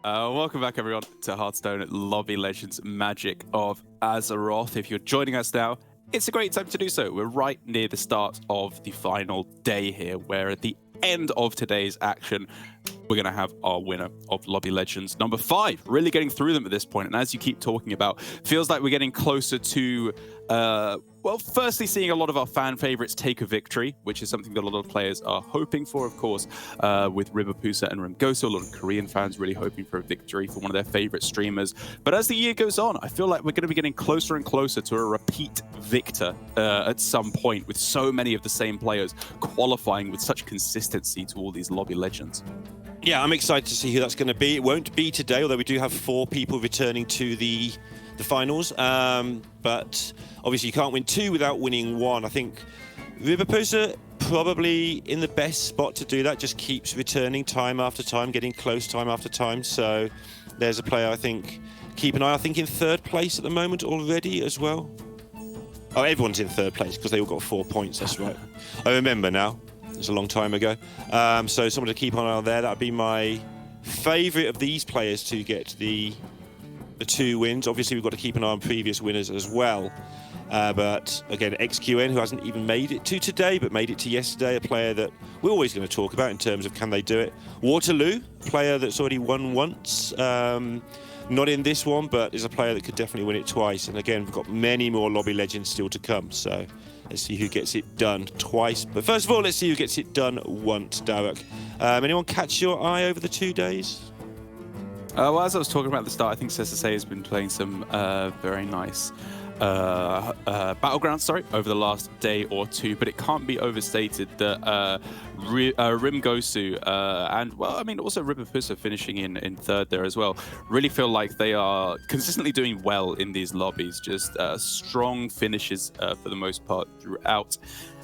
Welcome back, everyone, to Hearthstone Lobby Legends Magic of Azeroth. If you're joining us now, it's a great time to do so. We're right near the start of the final day here, where at the end of today's action, we're going to have our winner of Lobby Legends number 5. Really getting through them at this point. And as you keep talking about, feels like we're getting closer to, well, firstly, seeing a lot of our fan favorites take a victory, which is something that a lot of players are hoping for, of course, with Ribapusa and Rimgoso. A lot of Korean fans really hoping for a victory for one of their favorite streamers. But as the year goes on, I feel like we're going to be getting closer and closer to a repeat victor at some point, with so many of the same players qualifying with such consistency to all these Lobby Legends. Yeah, I'm excited to see who that's going to be. It won't be today, although we do have 4 people returning to the finals. But obviously you can't win 2 without winning 1. I think Ribapusa probably in the best spot to do that, just keeps returning time after time, getting close time after time. So there's a player I think keep an eye. I think in 3rd place at the moment already as well. Oh, everyone's in 3rd place because they all got 4 points, that's right. I remember now. It's a long time ago. So someone to keep an eye on there. That would be my favourite of these players to get the 2 wins. Obviously, we've got to keep an eye on previous winners as well. But again, XQN, who hasn't even made it to today, but made it to yesterday, a player that we're always going to talk about in terms of can they do it. Waterloo, a player that's already won once. Not in this one, but is a player that could definitely win it twice. And again, we've got many more Lobby Legends still to come. So let's see who gets it done twice. But first of all, let's see who gets it done once, Darek. Anyone catch your eye over the 2 days? Well, as I was talking about at the start, I think Sesase has been playing some very nice battlegrounds, over the last day or 2, but it can't be overstated that Rimgosu and, well, I mean, also Ribapusa finishing in 3rd there as well, really feel like they are consistently doing well in these lobbies, just strong finishes for the most part throughout.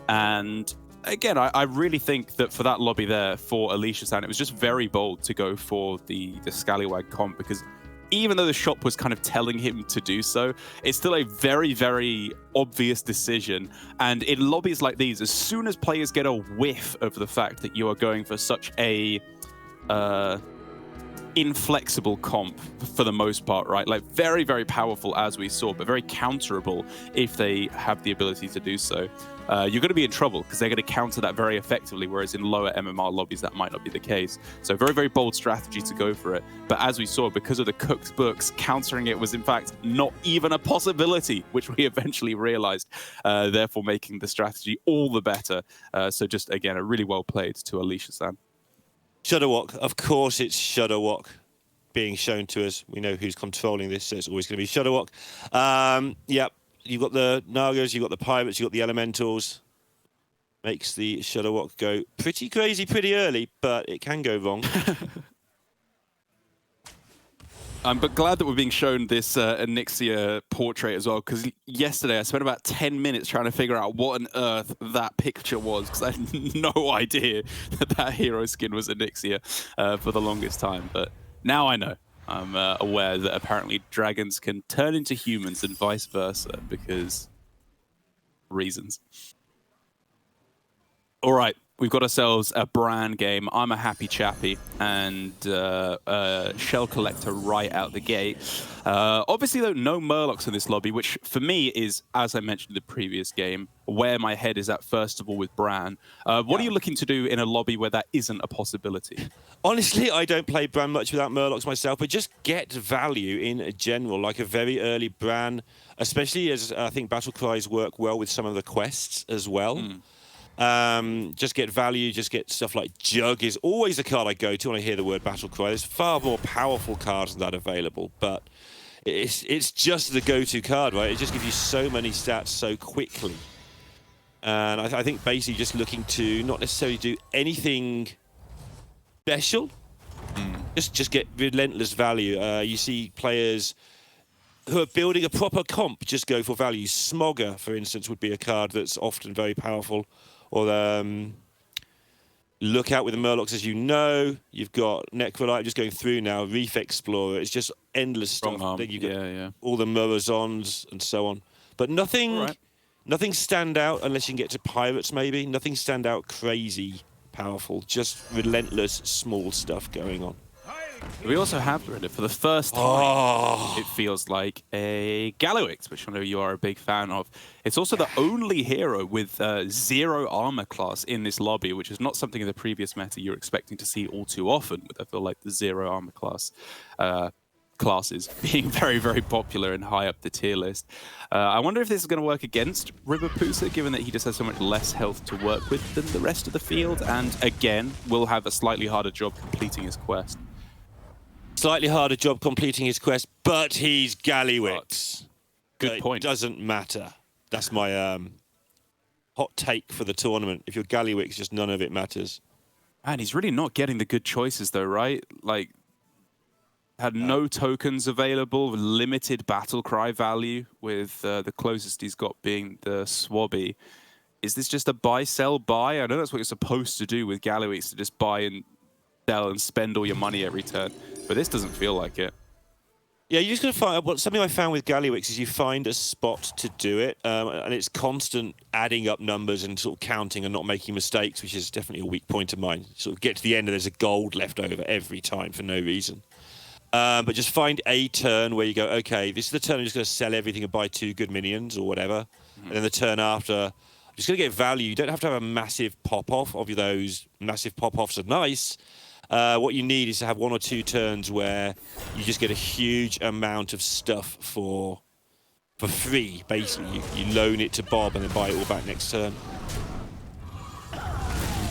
And again, I really think that for that lobby there for Alicia San, it was just very bold to go for the Scallywag comp, because even though the shop was kind of telling him to do so, it's still a very, very obvious decision. And in lobbies like these, as soon as players get a whiff of the fact that you are going for such a inflexible comp for the most part, right? Like very, very powerful as we saw, but very counterable if they have the ability to do so. You're going to be in trouble because they're going to counter that very effectively, whereas in lower MMR lobbies that might not be the case. So very, very bold strategy to go for it. But as we saw, because of the cooked books, countering it was in fact not even a possibility, which we eventually realized, therefore making the strategy all the better. So just, again, a really well played to Alicia San. Shudderwock, of course it's Shudderwock being shown to us. We know who's controlling this, so it's always going to be Shudderwock. Yep. You've got the Nagas, you've got the Pirates, you've got the Elementals. Makes the Shudderwock go pretty crazy pretty early, but it can go wrong. I'm but glad that we're being shown this Onyxia portrait as well, because yesterday I spent about 10 minutes trying to figure out what on earth that picture was, because I had no idea that hero skin was Onyxia for the longest time. But now I know. I'm aware that apparently dragons can turn into humans and vice versa because reasons. All right, we've got ourselves a brand game. I'm a happy chappy and Shell Collector right out the gate. Obviously, though, no Murlocs in this lobby, which for me is, as I mentioned in the previous game, where my head is at first of all with Bran. What are you looking to do in a lobby where that isn't a possibility? Honestly, I don't play Bran much without Murlocs myself, but just get value in general, like a very early Bran, especially as I think battle cries work well with some of the quests as well. Just get value, just get stuff like Jug is always a card I go to when I hear the word battle cry. There's far more powerful cards than that available, but it's just the go-to card, right? It just gives you so many stats so quickly. And I think basically just looking to not necessarily do anything special, just get relentless value. You see players who are building a proper comp just go for value. Smogger, for instance, would be a card that's often very powerful. Or look out with the Murlocs, as you know. You've got Necrolite just going through now. Reef Explorer. It's just endless stuff. Then you've got all the Murazons and so on. But nothing stand out unless you can get to Pirates, maybe. Nothing stand out crazy powerful. Just relentless small stuff going on. We also have, for the first time, it feels like a Gallowix, which I know you are a big fan of. It's also the only hero with 0 armor class in this lobby, which is not something in the previous meta you're expecting to see all too often, with I feel like the 0 armor class classes being very, very popular and high up the tier list. I wonder if this is going to work against Riverpusa, given that he just has so much less health to work with than the rest of the field, and again, will have a slightly harder job completing his quest. Slightly harder job completing his quest, but he's Gallywix. Good point. It doesn't matter. That's my hot take for the tournament. If you're Gallywix, just none of it matters. And he's really not getting the good choices, though, right? Like, had no tokens available, limited battle cry value, with the closest he's got being the Swabby. Is this just a buy, sell, buy? I know that's what you're supposed to do with Gallywix, to just buy and sell and spend all your money every turn, but this doesn't feel like it. Yeah, you're just going to find... something I found with Gallywix is you find a spot to do it, and it's constant adding up numbers and sort of counting and not making mistakes, which is definitely a weak point of mine. Sort of get to the end and there's a gold left over every time for no reason. But just find a turn where you go, okay, this is the turn I'm just going to sell everything and buy 2 good minions or whatever. And then the turn after, I'm just going to get value. You don't have to have a massive pop-off. Obviously, those massive pop-offs are nice. What you need is to have 1 or 2 turns where you just get a huge amount of stuff for free, basically. You loan it to Bob and then buy it all back next turn.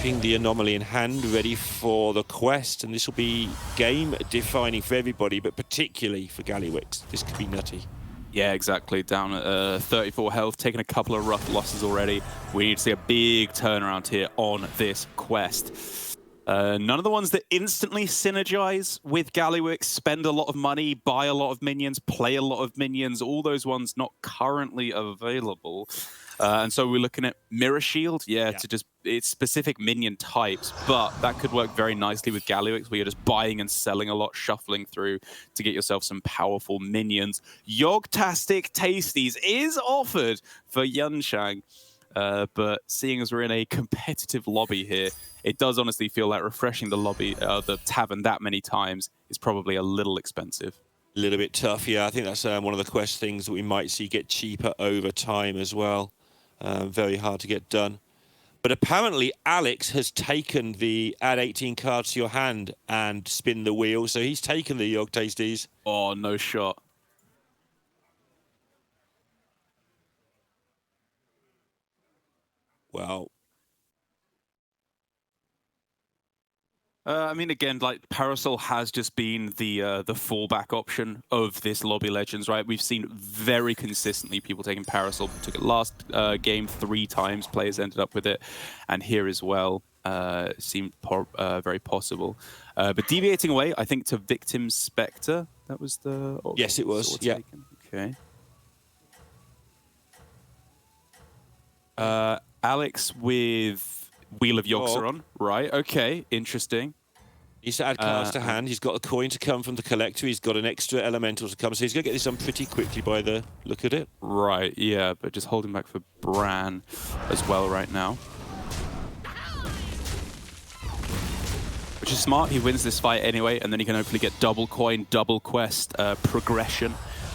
Keeping the anomaly in hand, ready for the quest, and this will be game-defining for everybody, but particularly for Gallywix. This could be nutty. Yeah, exactly. Down at 34 health, taking a couple of rough losses already. We need to see a big turnaround here on this quest. None of the ones that instantly synergize with Gallywix, spend a lot of money, buy a lot of minions, play a lot of minions, all those ones not currently available. And so we're looking at Mirror Shield, to just, it's specific minion types, but that could work very nicely with Gallywix, where you're just buying and selling a lot, shuffling through to get yourself some powerful minions. Yogtastic Tasties is offered for Yunshang. But seeing as we're in a competitive lobby here, it does honestly feel like refreshing the lobby, the tavern that many times is probably a little expensive. A little bit tough, yeah. I think that's one of the quest things that we might see get cheaper over time as well. Very hard to get done. But apparently Alex has taken the add 18 cards to your hand and spin the wheel, so he's taken the Yog Tasties. Oh, no shot. Well, I mean, again, like Parasol has just been the fallback option of this Lobby Legends, right? We've seen very consistently people taking Parasol. Took it last game 3 times. Players ended up with it, and here as well seemed very possible. But deviating away, I think, to Victim Spectre. That was the yes, it was. Yeah. Okay. Alex with Wheel of Yogg-Saron, right? Okay, interesting. He's to add cards to hand. He's got a coin to come from the collector. He's got an extra elemental to come. So he's going to get this done pretty quickly by the look at it. Right, yeah, but just holding back for Bran as well right now. Which is smart. He wins this fight anyway, and then he can hopefully get double coin, double quest progression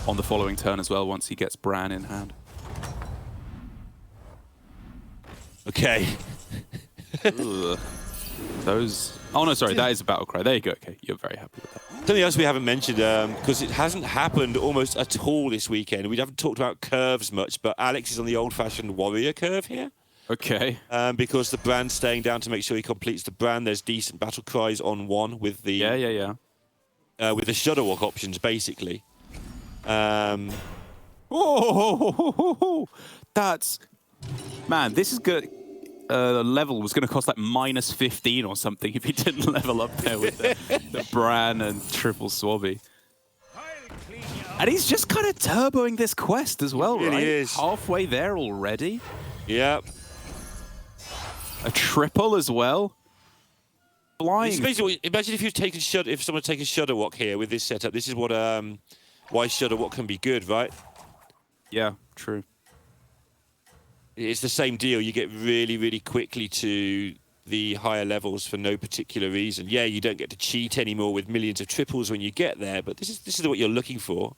on the following turn as well once he gets Bran in hand. Okay. Those... Oh, no, sorry, that is a battle cry. There you go. Okay, you're very happy with that. Something else we haven't mentioned, because it hasn't happened almost at all this weekend. We haven't talked about curves much, but Alex is on the old-fashioned warrior curve here. Okay. Because the Brand's staying down to make sure he completes the Brand. There's decent battle cries on 1 with the... with the Shudderwalk options, basically. Oh, that's... Man, this is good. Level was going to cost like -15 or something if he didn't level up there with the Bran and triple Swabby. And he's just kind of turboing this quest as well, right? He is. Halfway there already. Yep. A triple as well. Flying. Imagine if if someone had taken Shudderwalk here with this setup. This is what why Shudderwalk can be good, right? Yeah, true. It's the same deal. You get really, really quickly to the higher levels for no particular reason. Yeah, you don't get to cheat anymore with millions of triples when you get there, but this is what you're looking for.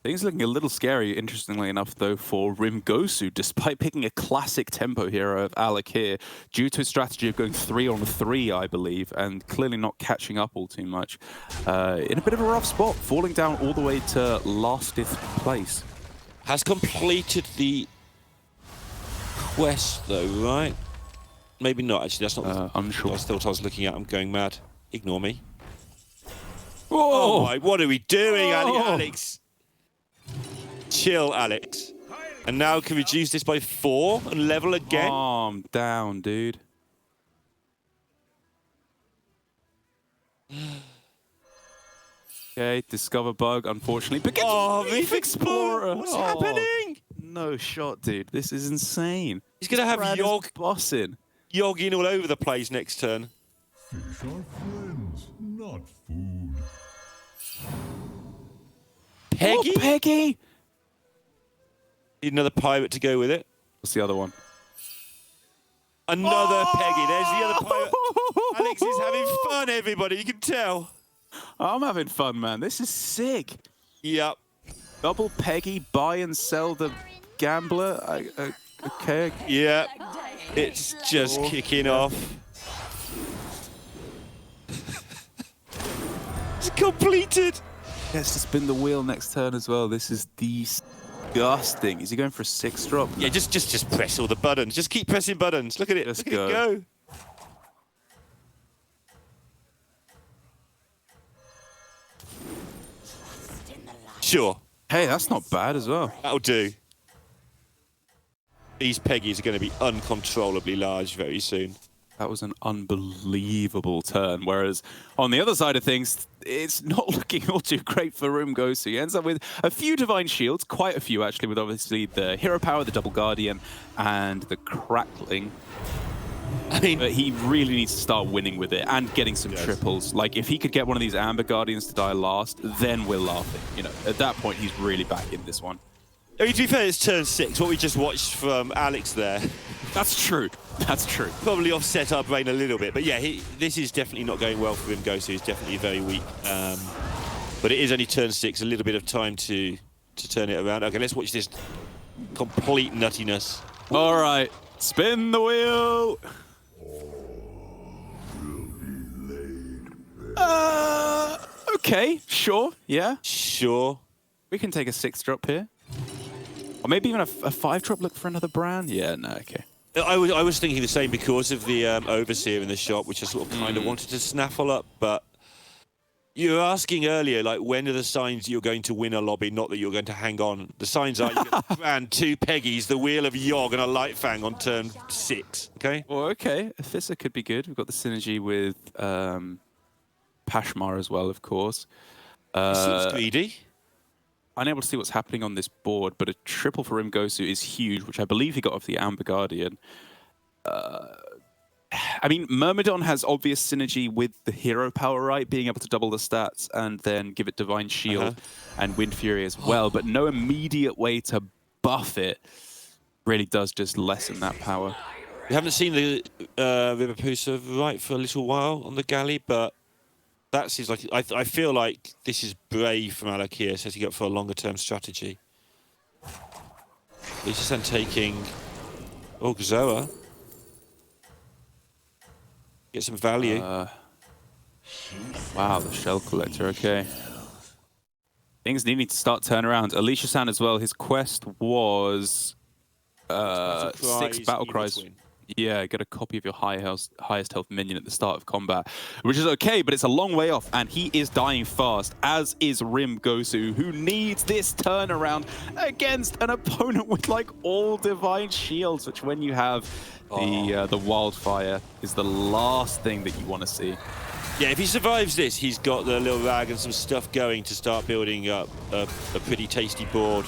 Things looking a little scary, interestingly enough, though, for Rimgosu, despite picking a classic tempo hero of Alec here, due to his strategy of going 3-on-3, I believe, and clearly not catching up all too much. In a bit of a rough spot, falling down all the way to lasteth place. Has completed the quest, though, right? Maybe not, actually. That's not unsure. That's what I was looking at. I'm going mad. Ignore me. Whoa! Oh my, what are we doing, Alex? Chill, Alex. And now can reduce this by 4 and level again? Calm down, dude. Okay, discover bug, unfortunately. But Reef Explorer! What's happening? No shot, dude. This is insane. He's going to have Yogg bossing. Yogging all over the place next turn. Fish are friends, not food. Peggy? Oh, Peggy! Need another pirate to go with it. What's the other one? Another Peggy. There's the other pirate. Alex is having fun, everybody. You can tell. I'm having fun, man. This is sick. Yep. Double Peggy, buy and sell the gambler. Okay. Yep. It's just kicking off. It's completed. Gets to spin the wheel next turn as well. This is disgusting. Is he going for a 6-drop? Yeah, just press all the buttons. Just keep pressing buttons. Look at it. Just Look at it go. Sure. Hey, that's not bad as well. That'll do. These Peggies are going to be uncontrollably large very soon. That was an unbelievable turn. Whereas on the other side of things, it's not looking all too great for Rimgosu. He ends up with a few Divine Shields, quite a few actually, with obviously the Hero Power, the Double Guardian, and the Crackling. I mean, but he really needs to start winning with it and getting some triples. Like, if he could get one of these Amber Guardians to die last, then we're laughing. You know, at that point, he's really back in this one. I mean, to be fair, it's turn 6. What we just watched from Alex there. That's true. That's true. Probably offset our brain a little bit. But yeah, this is definitely not going well for Rimgosu. He's definitely very weak. But it is only turn 6. A little bit of time to turn it around. Okay, let's watch this complete nuttiness. All right. Spin the wheel. Okay, sure, yeah. Sure. We can take a 6-drop here. Or maybe even a 5-drop, look for another brand? Yeah, no, okay. I was thinking the same because of the Overseer in the shop, which I sort of kind of wanted to snaffle up, but you were asking earlier, like, when are the signs you're going to win a lobby, not that you're going to hang on. The signs are you're going to brand 2 Peggies, the Wheel of Yogg, and a Light Fang on turn 6, okay? Well, okay, Athissa could be good. We've got the synergy with Pashmar as well, of course. Seems greedy. Unable to see what's happening on this board, but a triple for Rimgosu is huge, which I believe he got off the Amber Guardian. I mean, Myrmidon has obvious synergy with the Hero Power, right? Being able to double the stats and then give it Divine Shield and Wind Fury as well, but no immediate way to buff it. Really does just lessen that power. We haven't seen the Ribapusa right for a little while on the galley, but that seems like I feel like this is brave from Alec here, setting up for a longer-term strategy. He's just taking Zoa. Get some value. Wow, the Shell Collector, okay. Things needing to start turning around. Alicia San as well, his quest was 6 Battle Cries. Yeah, get a copy of your highest health minion at the start of combat, which is okay, but it's a long way off, and he is dying fast, as is Rimgosu, who needs this turnaround against an opponent with, like, all Divine Shields, which when you have the Wildfire is the last thing that you want to see. Yeah, if he survives this, he's got the little rag and some stuff going to start building up a pretty tasty board.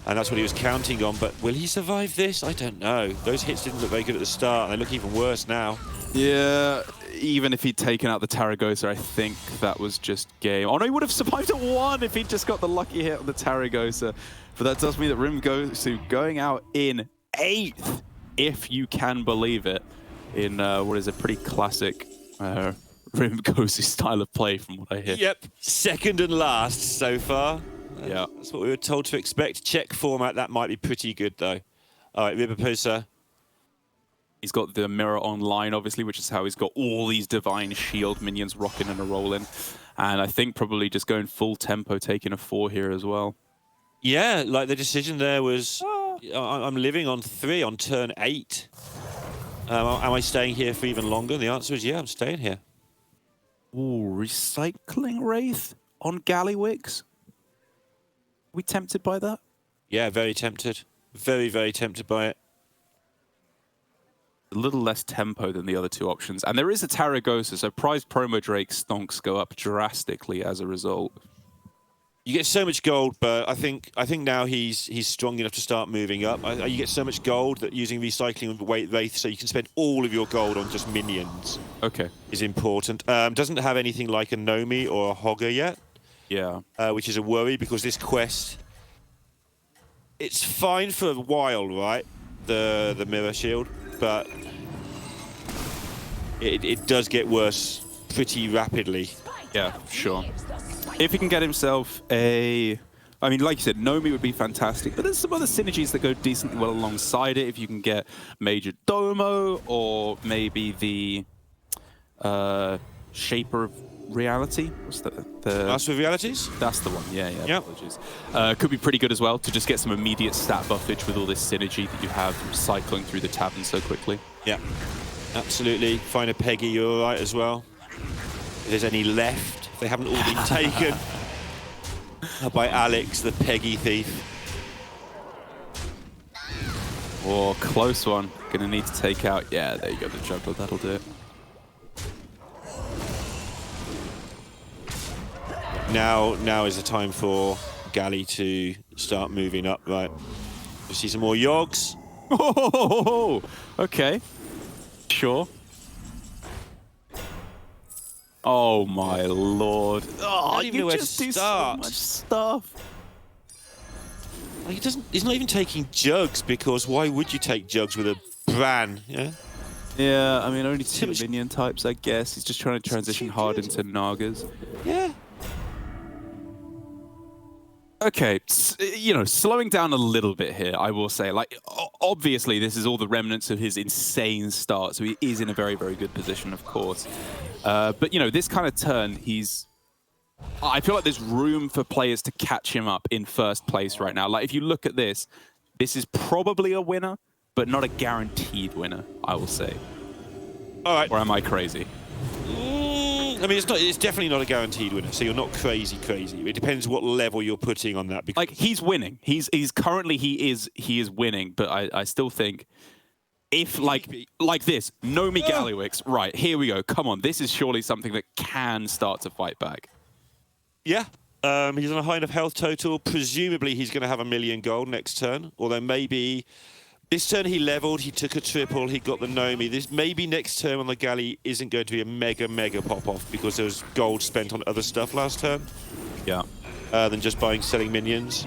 And that's what he was counting on, but will he survive this? I don't know. Those hits didn't look very good at the start, and they look even worse now. Yeah, even if he'd taken out the Taragosa, I think that was just game. Oh no, he would have survived at 1 if he'd just got the lucky hit on the Taragosa. But that does mean that Rimgosu going out in 8th. if you can believe it, in what is a pretty classic Rimkosi style of play from what I hear. Yep, second and last so far. Yeah. That's what we were told to expect. Czech format, that might be pretty good, though. All right, Ribaposa. He's got the mirror online, obviously, which is how he's got all these divine shield minions rocking and a rolling. And I think probably just going full tempo, taking a 4 here as well. Yeah, like the decision there was, I'm living on 3 on turn 8. Am I staying here for even longer? And the answer is, yeah, I'm staying here. Ooh, recycling Wraith on Gallywix? We tempted by that? Yeah, very tempted. Very, very tempted by it. A little less tempo than the other 2 options. And there is a Taragosa, so prize promo Drake stonks go up drastically as a result. You get so much gold, but I think now he's strong enough to start moving up. You get so much gold that using recycling with weight Wraith, so you can spend all of your gold on just minions. Okay. Is important. Doesn't have anything like a Nomi or a Hogger yet. Yeah. Which is a worry because this quest, it's fine for a while, right? The mirror shield, but it does get worse pretty rapidly. Yeah, sure. If he can get himself a... I mean, like you said, Nomi would be fantastic, but there's some other synergies that go decently well alongside it. If you can get Major Domo or maybe the Shaper of Reality. What's the Master of Realities? That's the one, yeah, Yep. Apologies. Could be pretty good as well to just get some immediate stat buffage with all this synergy that you have from cycling through the tavern so quickly. Yeah, absolutely. Find a Peggy, you're all right as well. If there's any left, if they haven't all been taken by Alex, the Peggy thief. Oh, close one. Gonna need to take out... Yeah, there you go, the juggler, that'll do it. Now is the time for Galley to start moving up, right? We see some more Yogs. Oh, okay. Sure. Oh my lord. Oh, don't even know you where just to do so start. much stuff. Like, he's not even taking Jugs, because why would you take Jugs with a Bran, yeah? Yeah, I mean, only 2 much- minion types, I guess. He's just trying to transition hard into Nagas. Yeah. Okay, you know, slowing down a little bit here, I will say. Like, obviously, this is all the remnants of his insane start, so he is in a very, very good position, of course. But, you know, this kind of turn, I feel like there's room for players to catch him up in first place right now. Like, if you look at this is probably a winner, but not a guaranteed winner, I will say. All right. Or am I crazy? I mean, it's definitely not a guaranteed winner, so you're not crazy. It depends what level you're putting on that. Because Like, he's winning. He's currently he is winning, but I still think if like this, Nomi Gallywix, right, here we go. Come on, this is surely something that can start to fight back. yeah, he's on a high enough health total. Presumably, he's going to have 1 million gold next turn, although maybe this turn he leveled, he took a triple, he got the Nomi. This maybe next turn on the Galley isn't going to be a mega pop-off because there was gold spent on other stuff last turn. Yeah. Than just selling minions.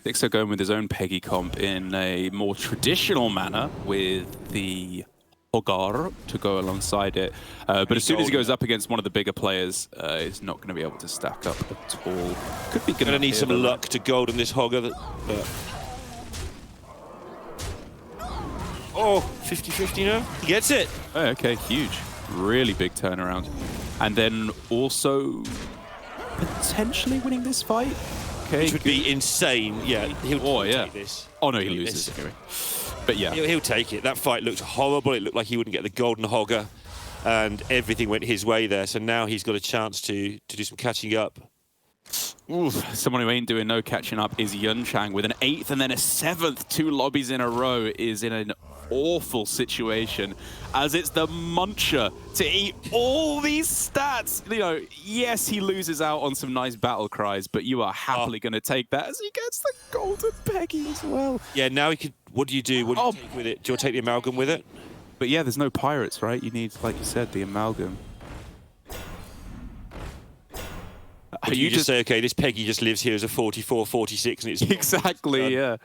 Dixo going with his own Peggy comp in a more traditional manner with the Hogar to go alongside it. But as soon as he goes up against one of the bigger players, he's not going to be able to stack up at all. Could be Going to need some luck to gold on this Hogger. Oh, 50-50 now. He gets it. Oh, okay, huge. Really big turnaround. And then also potentially winning this fight. Okay, Which would be insane. Yeah, he'll take this. Oh, no, he loses anyway. But yeah. He'll take it. That fight looked horrible. It looked like he wouldn't get the golden Hogger. And everything went his way there. So now he's got a chance to do some catching up. Oof. Someone who ain't doing no catching up is Yunchang with an 8th and then a 7th. 2 lobbies in a row is in an awful situation as it's the Muncher to eat all these stats. You know, yes, he loses out on some nice battle cries, but you are happily going to take that as he gets the golden Peggy as well. Yeah, now he could. What do you do? What do you take with it? Do you want to take the amalgam with it? But yeah, there's no pirates, right? You need, like you said, the amalgam. You just say, okay, this Peggy just lives here as a 44, 46, and it's exactly, yeah.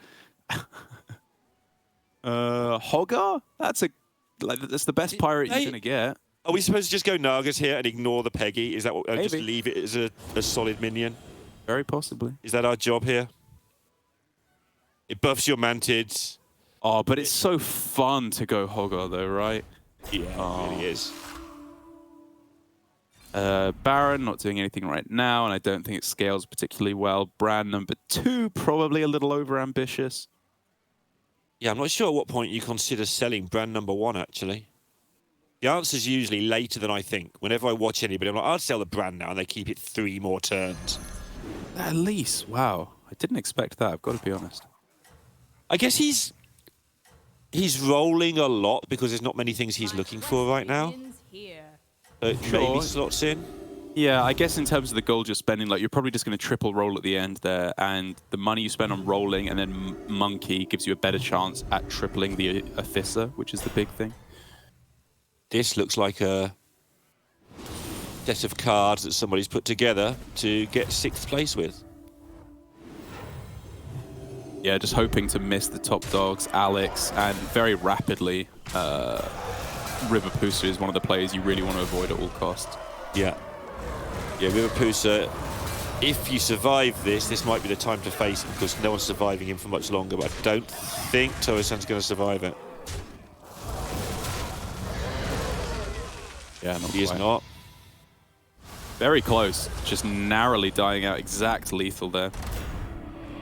Hoggar? That's the best pirate you're gonna get. Are we supposed to just go Nagas here and ignore the Peggy? Is that what? Just Maybe. leave it as a solid minion? Very possibly. Is that our job here? It buffs your mantids. Oh, but it's so fun to go Hoggar though, right? Yeah, it really is. Baron, not doing anything right now, and I don't think it scales particularly well. Brand number 2, probably a little over-ambitious. Yeah, I'm not sure at what point you consider selling brand number 1, actually. The answer's usually later than I think. Whenever I watch anybody, I'm like, I'll sell the brand now, and they keep it 3 more turns. At least, wow. I didn't expect that, I've got to be honest. I guess he's rolling a lot because there's not many things he's looking for right now. Maybe slots in. Yeah, I guess in terms of the gold you're spending, like you're probably just going to triple roll at the end there, and the money you spend on rolling and then Monkey gives you a better chance at tripling the Athissa, which is the big thing. This looks like a set of cards that somebody's put together to get 6th place with. Yeah, just hoping to miss the top dogs, Alex, and very rapidly, River Pusa is one of the players you really want to avoid at all costs. Yeah. Yeah, River Pusa, if you survive this might be the time to face him because no one's surviving him for much longer, but I don't think Toa-san's going to survive it. Yeah, he is not. Very close, just narrowly dying out, exact lethal there.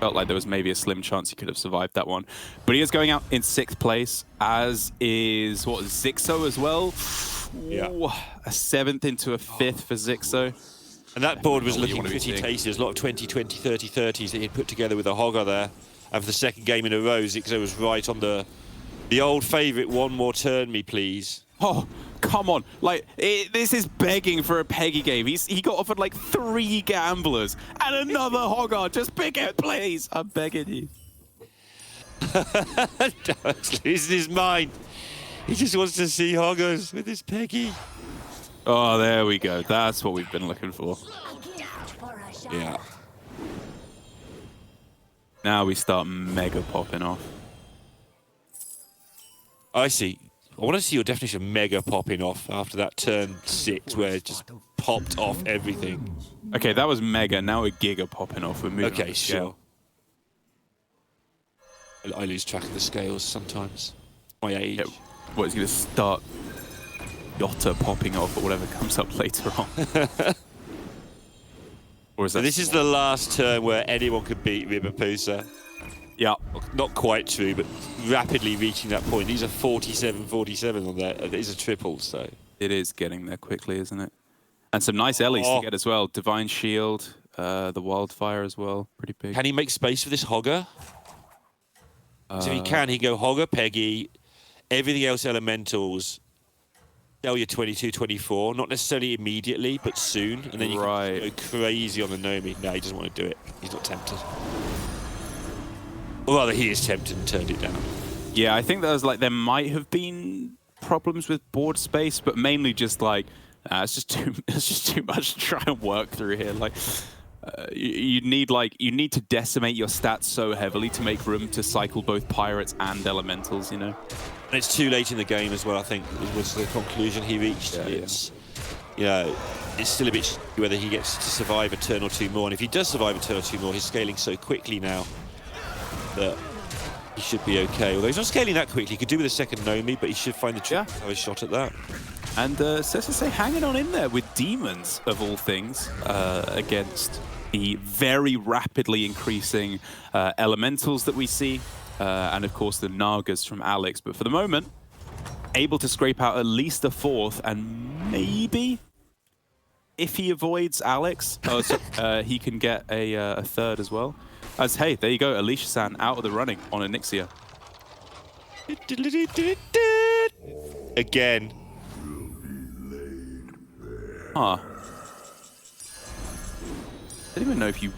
Felt like there was maybe a slim chance he could have survived that one. But he is going out in 6th place, as is, Zixo as well? Yeah. Ooh, a 7th into a 5th for Zixo. And that board was looking pretty tasty. There's a lot of 20, 20, 30, 30s that he'd put together with a Hoggar there. And for the 2nd game in a row, Zixo was right on the old favourite, one more turn me, please. Oh, come on. Like, this is begging for a Peggy game. He got offered like 3 gamblers and another Hoggar. Just pick it, please. I'm begging you. He's losing his mind. He just wants to see Hoggars with his Peggy. Oh, there we go. That's what we've been looking for. Yeah. Now we start mega popping off. I see. I want to see your definition of mega popping off after that turn 6 where it just popped off everything. Okay, that was mega. Now we're giga popping off. We're moving. Okay, sure. I lose track of the scales sometimes. My age. Yeah, what, is going to start Yotta popping off or whatever comes up later on? Or is that? So this is the last turn where anyone could beat River Pusa. Yeah. Not quite true, but rapidly reaching that point. These are 47-47 on there. These are triples, so. It is getting there quickly, isn't it? And some nice Ellies to get as well. Divine Shield, the Wildfire as well. Pretty big. Can he make space for this Hoggar? So if he can, he can go Hoggar, Peggy, everything else Elementals. Sell your 22-24, not necessarily immediately, but soon. And then you can go crazy on the Nomi. No, he doesn't want to do it. He's not tempted. Or rather, he is tempted and turned it down. Yeah, I think there might have been problems with board space, but mainly just like it's just too much to try and work through here. Like you need to decimate your stats so heavily to make room to cycle both pirates and elementals. You know. And it's too late in the game as well. I think was the conclusion he reached. It's it's still a bit whether he gets to survive a turn or 2 more. And if he does survive a turn or 2 more, he's scaling so quickly now that he should be okay. Although he's not scaling that quickly. He could do with a second Nomi, but he should find the trick to have a shot at that. And Sensei hanging on in there with demons, of all things, against the very rapidly increasing elementals that we see, and of course the Nagas from Alex. But for the moment, able to scrape out at least a 4th, and maybe, if he avoids Alex, he can get a 3rd as well. As, hey, there you go, Alicia-san out of the running on a Nixia. Again. Huh. I don't even know if you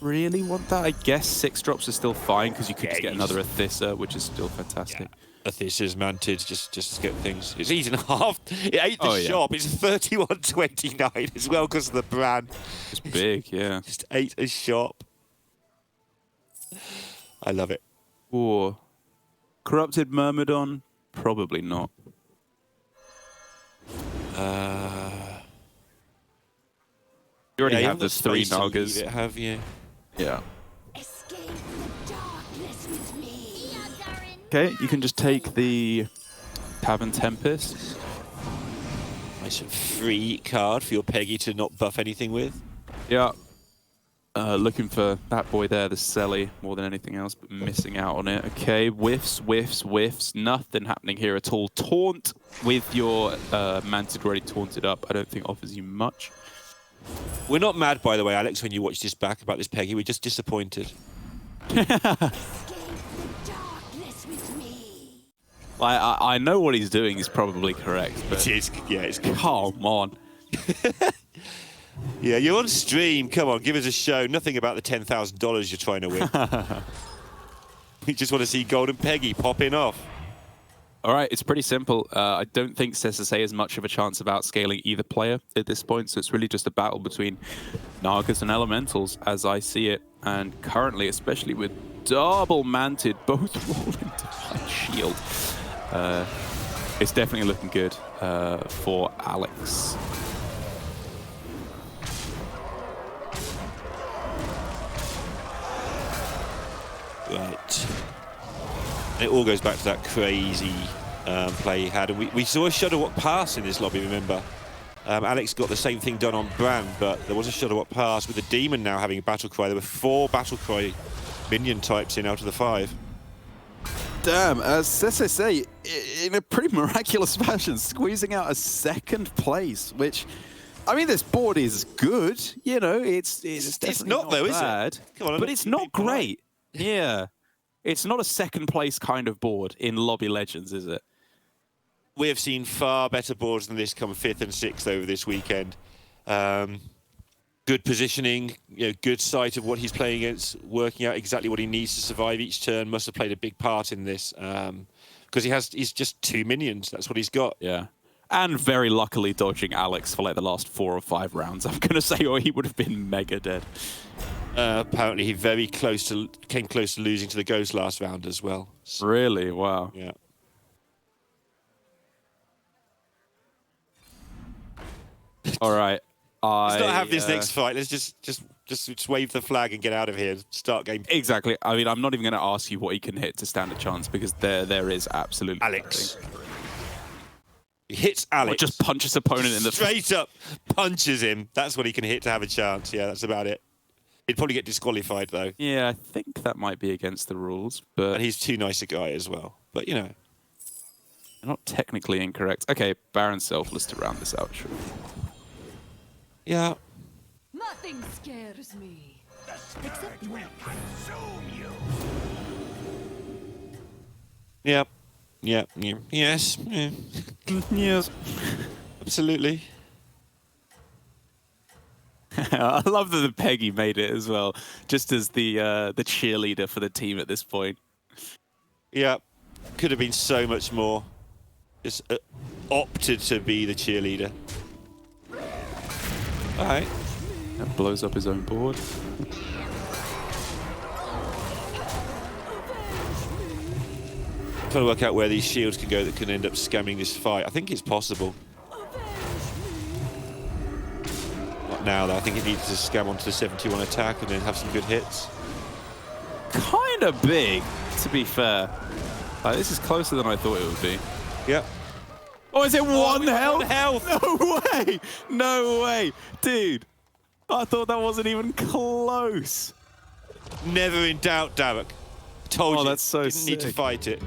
really want that. I guess 6 drops are still fine, because you could just get another Athissa, which is still fantastic. Yeah. Athissa's manted just to get things. It's eaten half. It ate the shop. It's 31-29 as well, because of the brand. It's big, yeah. Just ate a shop. I love it. Ooh. Corrupted Myrmidon? Probably not. You already have the 3 Nagas. Have you? Yeah. Escape the darkness with me. Okay, you can just take the Tavern Tempest. Nice and free card for your Peggy to not buff anything with. Yeah. Looking for that boy there, the Selly, more than anything else, but missing out on it. Okay, whiffs, whiffs, whiffs. Nothing happening here at all. Taunt with your Mantid already taunted up, I don't think offers you much. We're not mad, by the way, Alex, when you watch this back about this Peggy. We're just disappointed. Escape the darkness with me. I know what he's doing is probably correct, but It is, yeah, it's good. come on. Yeah, you're on stream. Come on, give us a show. Nothing about the $10,000 you're trying to win. We just want to see Golden Peggy popping off. All right, it's pretty simple. I don't think SSA has much of a chance of outscaling either player at this point, so it's really just a battle between Nagas and Elementals, as I see it. And currently, especially with double Mantid, both rolling Divine Shield, it's definitely looking good for Alex. Right. And it all goes back to that crazy play he had. And we saw a Shudderwock pass in this lobby, remember? Alex got the same thing done on Brand, but there was a Shudderwock pass with the Demon now having a Battle Cry. There were 4 Battle Cry minion types in out of the 5. Damn, SSA, in a pretty miraculous fashion, squeezing out a 2nd place, which, I mean, this board is good. You know, it's definitely not though, bad, is it? Come on, but it's not great. Yeah. It's not a 2nd place kind of board in Lobby Legends, is it? We have seen far better boards than this come 5th and 6th over this weekend. Good positioning, you know, good sight of what he's playing against, working out exactly what he needs to survive each turn. Must have played a big part in this because he's just 2 minions. That's what he's got. Yeah. And very luckily dodging Alex for like the last 4 or 5 rounds, I'm going to say, or he would have been mega dead. Apparently he came close to losing to the Ghost last round as well. So, Really? Wow. yeah. All right. Let's not have this next fight. Let's just wave the flag and get out of here. Start game. Exactly. I mean, I'm not even going to ask you what he can hit to stand a chance because there is absolutely Alex. nothing. He hits Alex. Or just punch his opponent in the straight up punches him. That's what he can hit to have a chance. Yeah, that's about it. He'd probably get disqualified though. Yeah, I think that might be against the rules, but and he's too nice a guy as well. But you know, not technically incorrect. Okay, Baron Selfless to round this out. Sure. Yeah. Nothing scares me. Except me. Yep. Yeah. Yes. Yeah. Yes. Absolutely. I love that the Peggy made it as well, just as the cheerleader for the team at this point. Yeah. Could have been so much more. Just opted to be the cheerleader. All right. That blows up his own board. Trying to work out where these shields can go that can end up scamming this fight. I think it's possible. Not now, though. I think it needs to scam onto the 71 attack and then have some good hits. Kind of big, to be fair. This is closer than I thought it would be. Yep. Oh, is it one health? 1 health. No way! No way! Dude, I thought that wasn't even close. Never in doubt, Derek. Told you. That's so Didn't need to sick. fight it.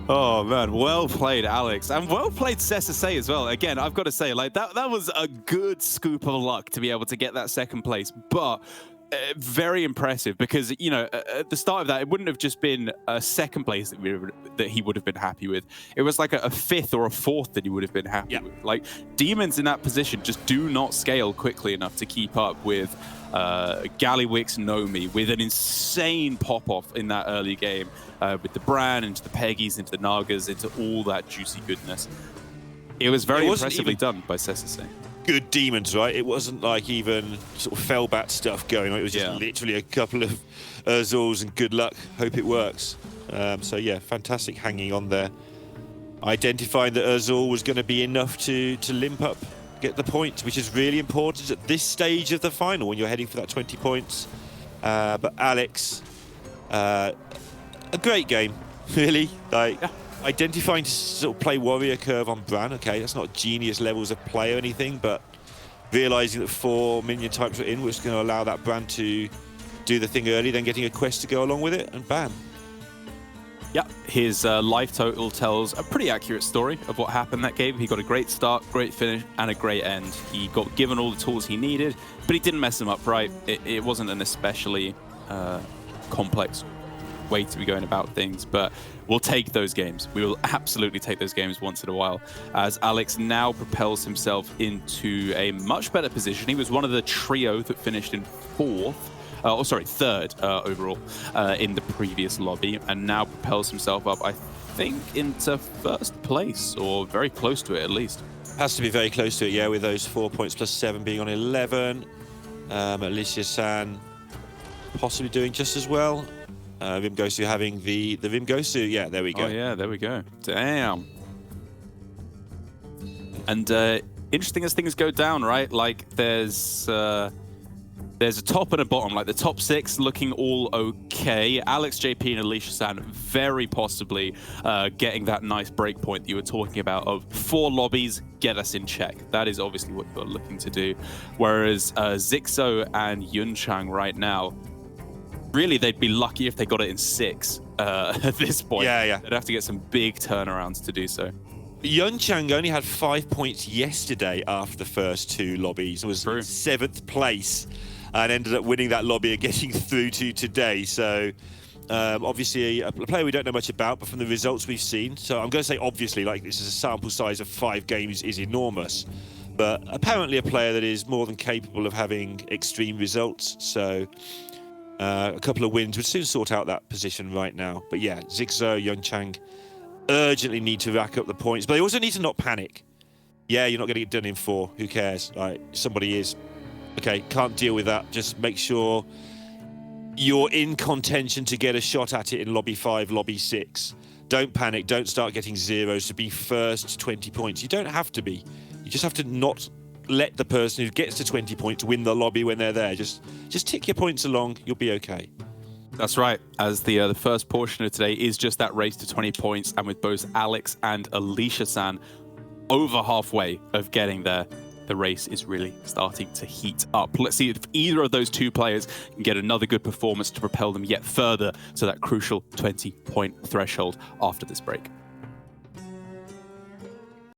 Oh man, well played, Alex, and well played, SSA as well. Again, I've got to say, like that was a good scoop of luck to be able to get that 2nd place, but very impressive because you know at the start of that, it wouldn't have just been a 2nd place that he would have been happy with. It was like a 5th or a 4th that he would have been happy with. Like demons in that position just do not scale quickly enough to keep up with Gallywix Nomi with an insane pop-off in that early game with the Bran, into the Peggies, into the Nagas, into all that juicy goodness. It was very impressively done by SSA. good demons, right? It wasn't like even sort of fellbat stuff going on. It was just Yeah. literally a couple of Urzals and good luck. Hope it works. So yeah, fantastic hanging on there. Identifying that Urzal was going to be enough to limp up, get the point, which is really important at this stage of the final when you're heading for that 20 points. But Alex, a great game, really. Like, identifying to sort of play warrior curve on Bran, okay, that's not genius levels of play or anything, but realizing that 4 minion types were in, was going to allow that Bran to do the thing early, then getting a quest to go along with it, and bam. Yeah, his life total tells a pretty accurate story of what happened that game. He got a great start, great finish, and a great end. He got given all the tools he needed, but he didn't mess them up right. It wasn't an especially complex way to be going about things, but we'll take those games. We will absolutely take those games once in a while, as Alex now propels himself into a much better position. He was one of the trio that finished in third overall in the previous lobby, and now propels himself up, I think, into first place, or very close to it at least. Has to be very close to it, yeah, with those 4 points plus 7 being on 11. Alicia-san possibly doing just as well. Rimgosu having the Rimgosu, yeah, there we go. Oh yeah, there we go. Damn. And interesting as things go down, right? Like there's a top and a bottom. Like the top 6 looking all okay. Alex, JP, and Alicia-san very possibly getting that nice break point that you were talking about of 4 lobbies get us in check. That is obviously what you're looking to do. Whereas Zixo and Yunchang right now, really, they'd be lucky if they got it in 6 at this point. Yeah. They'd have to get some big turnarounds to do so. Yunchang only had 5 points yesterday after the first 2 lobbies. It was True. 7th place and ended up winning that lobby and getting through to today. So obviously a player we don't know much about, but from the results we've seen, so I'm going to say obviously, like this is a sample size of 5 games is enormous, but apparently a player that is more than capable of having extreme results. So a couple of wins would soon sort out that position right now. But yeah, Zixo, Yunchang urgently need to rack up the points, but they also need to not panic. Yeah, you're not going to get done in 4. Who cares? Like, somebody is. Okay, can't deal with that. Just make sure you're in contention to get a shot at it in lobby 5, lobby 6. Don't panic. Don't start getting zeros to be first 20 points. You don't have to be. You just have to not let the person who gets to 20 points win the lobby when they're there. Just tick your points along. You'll be okay. That's right, as the first portion of today is just that race to 20 points, and with both Alex and Alicia-san over halfway of getting there, the race is really starting to heat up. Let's see if either of those 2 players can get another good performance to propel them yet further to that crucial 20-point threshold after this break.